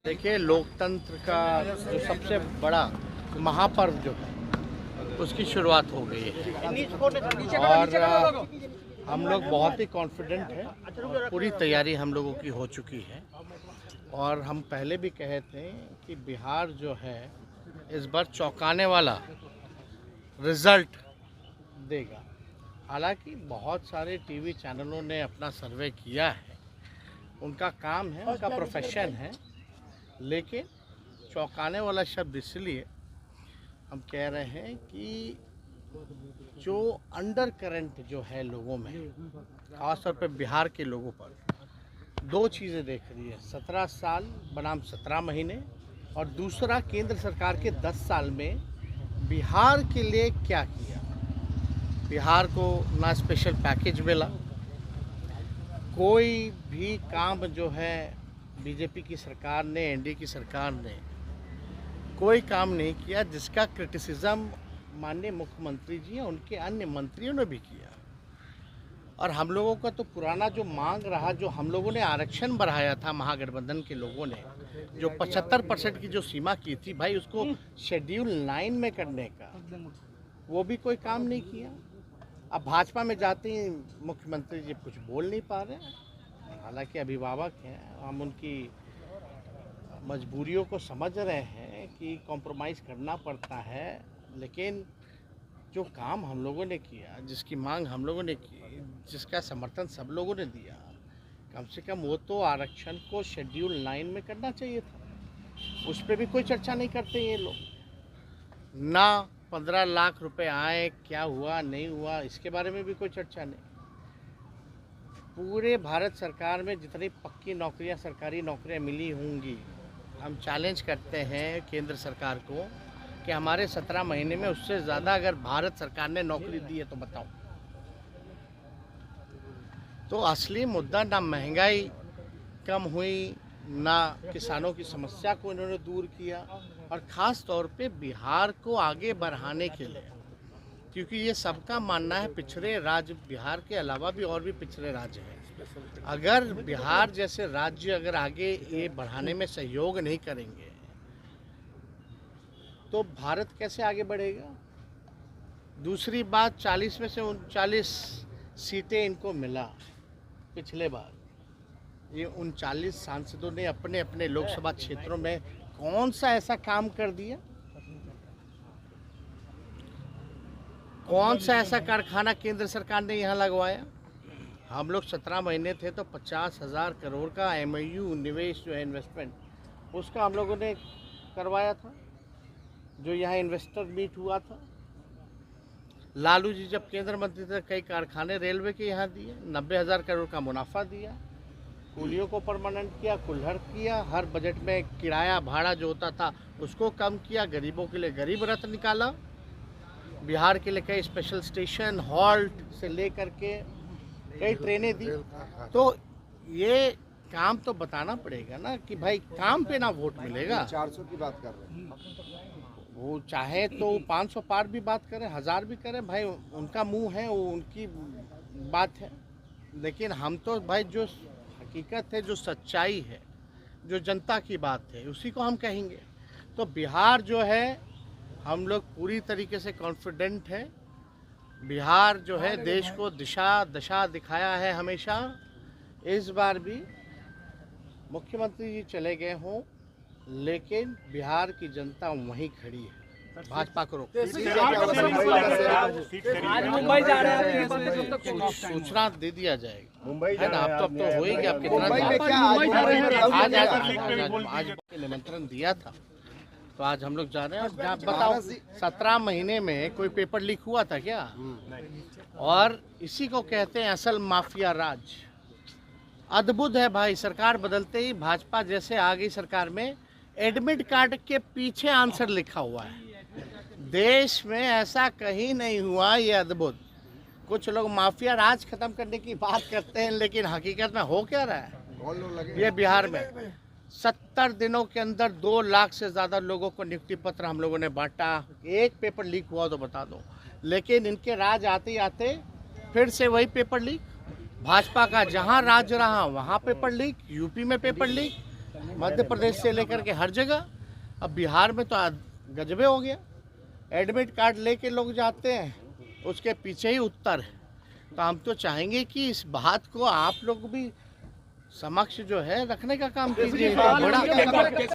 देखिए, लोकतंत्र का जो सबसे बड़ा महापर्व जो है उसकी शुरुआत हो गई है और हम लोग बहुत ही कॉन्फिडेंट हैं। पूरी तैयारी हम लोगों की हो चुकी है और हम पहले भी कहे थे कि बिहार जो है इस बार चौंकाने वाला रिजल्ट देगा। हालांकि बहुत सारे टीवी चैनलों ने अपना सर्वे किया है, उनका काम है, उनका प्रोफेशन है, लेकिन चौंकाने वाला शब्द इसलिए हम कह रहे हैं कि जो अंडर करंट जो है लोगों में, खासतौर पर बिहार के लोगों पर दो चीज़ें देख रही है। 17 साल बनाम 17 महीने और दूसरा केंद्र सरकार के 10 साल में बिहार के लिए क्या किया। बिहार को ना स्पेशल पैकेज मिला, कोई भी काम जो है बीजेपी की सरकार ने, एनडीए की सरकार ने कोई काम नहीं किया जिसका क्रिटिसिज्म माननीय मुख्यमंत्री जी और उनके अन्य मंत्रियों ने भी किया। और हम लोगों का तो पुराना जो मांग रहा, जो हम लोगों ने आरक्षण बढ़ाया था महागठबंधन के लोगों ने, जो 75% की जो सीमा की थी भाई, उसको शेड्यूल 9 में करने का, वो भी कोई काम नहीं किया। अब भाजपा में जाते ही मुख्यमंत्री जी कुछ बोल नहीं पा रहे हैं। हालांकि अभिभावक हैं, हम उनकी मजबूरियों को समझ रहे हैं कि कॉम्प्रोमाइज़ करना पड़ता है, लेकिन जो काम हम लोगों ने किया, जिसकी मांग हम लोगों ने की, जिसका समर्थन सब लोगों ने दिया, कम से कम वो तो आरक्षण को शेड्यूल 9 में करना चाहिए था। उस पर भी कोई चर्चा नहीं करते ये लोग। ना 15 लाख रुपए आए, क्या हुआ नहीं हुआ, इसके बारे में भी कोई चर्चा नहीं। पूरे भारत सरकार में जितनी पक्की नौकरियां, सरकारी नौकरियां मिली होंगी, हम चैलेंज करते हैं केंद्र सरकार को कि हमारे 17 महीने में उससे ज़्यादा अगर भारत सरकार ने नौकरी दी है तो बताओ। तो असली मुद्दा ना महंगाई कम हुई, ना किसानों की समस्या को इन्होंने दूर किया, और ख़ास तौर पे बिहार को आगे बढ़ाने के लिए, क्योंकि ये सबका मानना है पिछड़े राज्य बिहार के अलावा भी और भी पिछड़े राज्य हैं। अगर बिहार जैसे राज्य अगर आगे ये बढ़ाने में सहयोग नहीं करेंगे तो भारत कैसे आगे बढ़ेगा। दूसरी बात, 40 में से 39 सीटें इनको मिला पिछले बार। ये 39 सांसदों ने अपने अपने लोकसभा क्षेत्रों में कौन सा ऐसा काम कर दिया, कौन सा ऐसा कारखाना केंद्र सरकार ने यहाँ लगवाया। हम लोग 17 महीने थे तो 50,000 करोड़ का एमओयू निवेश जो है, इन्वेस्टमेंट, उसका हम लोगों ने करवाया था, जो यहाँ इन्वेस्टर मीट हुआ था। लालू जी जब केंद्र मंत्री थे, कई कारखाने रेलवे के यहाँ दिए, 90,000 करोड़ का मुनाफा दिया, कूलियों को परमानेंट किया, कुल्हड़ किया, हर बजट में किराया भाड़ा जो होता था उसको कम किया, गरीबों के लिए गरीब रथ निकाला, बिहार के लिए कई स्पेशल स्टेशन, हॉल्ट से लेकर के कई ट्रेनें दी। तो ये काम तो बताना पड़ेगा ना कि भाई काम पे ना वोट मिलेगा। 400 की बात कर रहे हैं, वो चाहे तो 500 पार भी बात करें, 1000 भी करें, भाई उनका मुंह है, वो उनकी बात है। लेकिन हम तो भाई जो हकीकत है, जो सच्चाई है, जो जनता की बात है, उसी को हम कहेंगे। तो बिहार जो है, हम लोग पूरी तरीके से कॉन्फिडेंट है। बिहार जो है देश को दशा दिखाया है हमेशा। इस बार भी मुख्यमंत्री जी चले गए हों, लेकिन बिहार की जनता वहीं खड़ी है। भाजपा को रोक आज मुंबई जा रहे हैं, सूचना दे दिया जाएगा, मुंबई है ना। अब तो हो ही गया, कितना मुंबई में क्या आज निमंत्रण दिया था, तो आज हम लोग जा रहे हैं। और बताओ, 17 महीने में कोई पेपर लीक हुआ था क्या? और इसी को कहते हैं असल माफिया राज। अद्भुत है भाई, सरकार बदलते ही भाजपा जैसे आ गई सरकार में, एडमिट कार्ड के पीछे आंसर लिखा हुआ है। देश में ऐसा कहीं नहीं हुआ, ये अद्भुत। कुछ लोग माफिया राज खत्म करने की बात करते हैं, लेकिन हकीकत में हो क्या रहा है। ये बिहार में 70 दिनों के अंदर 2 लाख से ज़्यादा लोगों को नियुक्ति पत्र हम लोगों ने बांटा। एक पेपर लीक हुआ तो बता दो, लेकिन इनके राज आते ही आते फिर से वही पेपर लीक। भाजपा का जहां राज रहा वहां पेपर लीक, यूपी में पेपर लीक, मध्य प्रदेश से लेकर के हर जगह। अब बिहार में तो गजबे हो गया, एडमिट कार्ड लेके लोग जाते हैं, उसके पीछे ही उत्तर है। तो हम तो चाहेंगे कि इस बात को आप लोग भी समक्ष जो है रखने का काम कीजिए। बड़ा